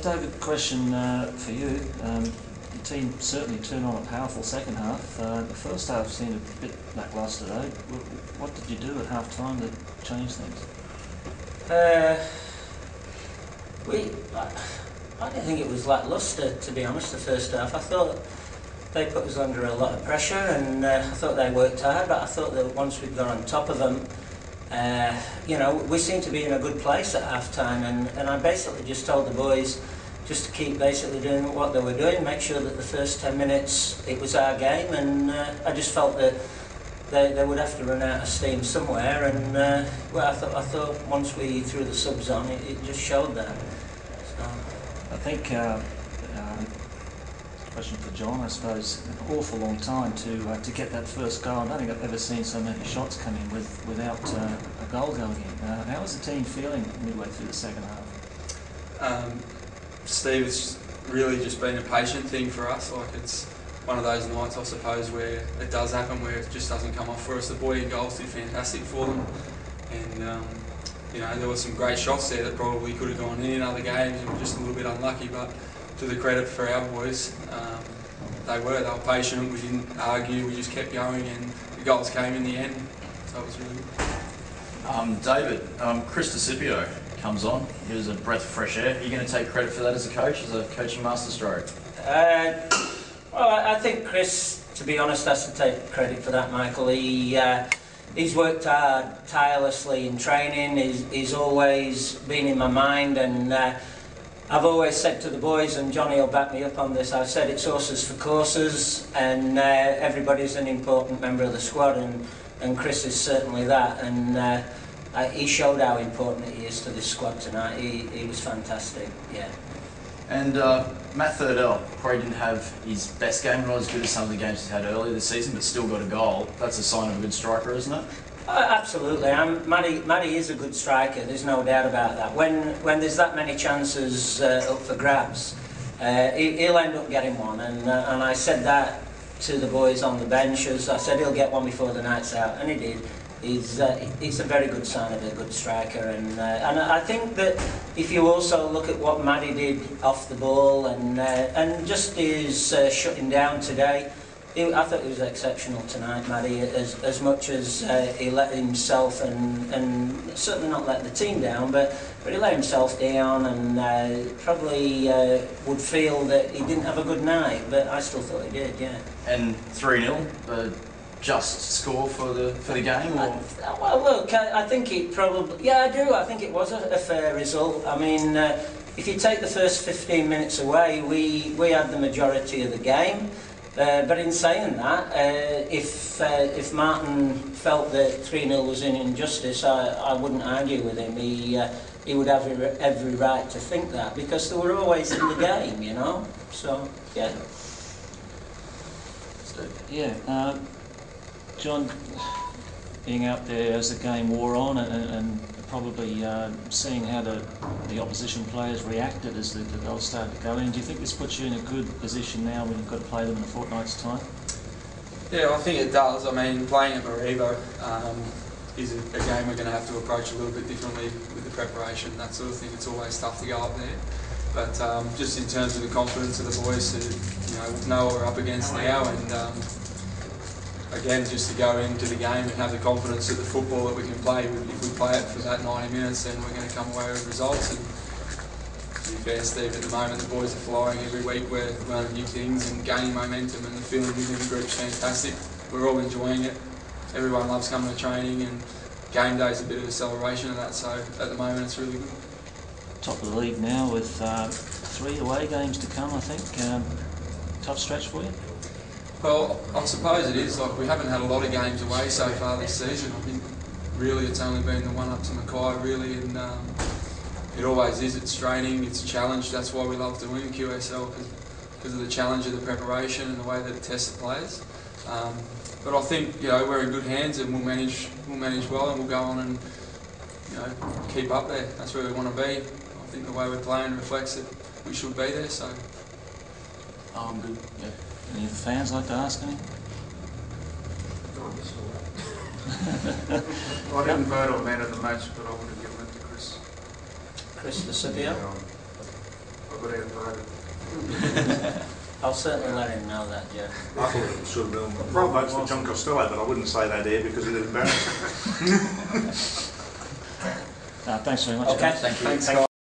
David, question for you. The team certainly turned on a powerful second half. The first half seemed a bit lacklustre though. What did you do at half time that changed things? I don't think it was lacklustre, to be honest, the first half. I thought they put us under a lot of pressure, and I thought they worked hard, but I thought that once we got on top of them, we seemed to be in a good place at half time, and I basically just told the boys just to keep basically doing what they were doing, make sure that the first 10 minutes it was our game, and I just felt that they would have to run out of steam somewhere, and I thought once we threw the subs on, it just showed that. So. I think question for John, I suppose, an awful long time to get that first goal. I don't think I've ever seen so many shots come in without a goal going in. How was the team feeling midway through the second half? Steve, it's really just been a patient thing for us. Like, it's one of those nights, I suppose, where it does happen, where it just doesn't come off for us. The boy in goals did fantastic for them, and there were some great shots there that probably could have gone in other games, and were just a little bit unlucky. But to the credit for our boys, they were patient. We didn't argue. We just kept going, and the goals came in the end. So it was really good. David, Chris Costello comes on. He was a breath of fresh air. Are you going to take credit for that as a coach, as a coaching masterstroke? Well, I think Chris, to be honest, has to take credit for that, Michael. He's worked hard, tirelessly in training. He's always been in my mind, and I've always said to the boys, and Johnny will back me up on this, I've said it's horses for courses, and everybody's an important member of the squad, and Chris is certainly that, and he showed how important he is to this squad tonight. He was fantastic, yeah. And Matt Thurdell probably didn't have his best game, not as good as some of the games he's had earlier this season, but still got a goal. That's a sign of a good striker, isn't it? Absolutely. Matty is a good striker, there's no doubt about that. When there's that many chances up for grabs, he'll end up getting one, and I said that to the boys on the bench. As I said, he'll get one before the night's out, and he did. He's a very good sign of a good striker, and I think that if you also look at what Matty did off the ball and just his shutting down today, I thought he was exceptional tonight, Matty, as much as he let himself and certainly not let the team down, but he let himself down, and probably would feel that he didn't have a good night, but I still thought he did, yeah. And 3-0. Just score for the game, or? Well, look, I think it probably... Yeah, I do. I think it was a fair result. I mean, if you take the first 15 minutes away, we had the majority of the game. But in saying that, if Martin felt that 3-0 was an injustice, I wouldn't argue with him. He would have every right to think that, because they were always in the game, you know? So, yeah. Yeah. John, being out there as the game wore on and probably seeing how the opposition players reacted as the goals started to go in, do you think this puts you in a good position now when you've got to play them in a fortnight's time? Yeah, I think it does. I mean, playing at Maribo is a game we're going to have to approach a little bit differently with the preparation, that sort of thing. It's always tough to go up there. But just in terms of the confidence of the boys to know what we're up against now, and again, just to go into the game and have the confidence of the football that we can play. If we play it for that 90 minutes, then we're going to come away with results. And to be fair, Steve, at the moment the boys are flying. Every week we're learning new things and gaining momentum, and the feeling within the group's fantastic. We're all enjoying it. Everyone loves coming to training, and game day is a bit of a celebration of that. So at the moment it's really good. Top of the league now with 3 away games to come, I think. Tough stretch for you? Well, I suppose it is. Like, we haven't had a lot of games away so far this season. I think really it's only been the one up to Mackay, really, and it always is. It's draining, it's a challenge. That's why we love doing QSL, because of the challenge of the preparation and the way that it tests the players. But I think we're in good hands, and we'll manage well, and we'll go on and keep up there. That's where we want to be. I think the way we're playing reflects that we should be there. So. Oh, I'm good. Yeah. Any of the fans like to ask anything? I didn't vote on man of the match, but I would have given it to Chris. Chris Costello. I got outvoted. I'll certainly let him know that, Jeff. I thought it should have been wrong votes for John Costello, but I wouldn't say that here because it embarrassing. Thanks very much. Okay, guys. Thank you. Thanks, Thank guys.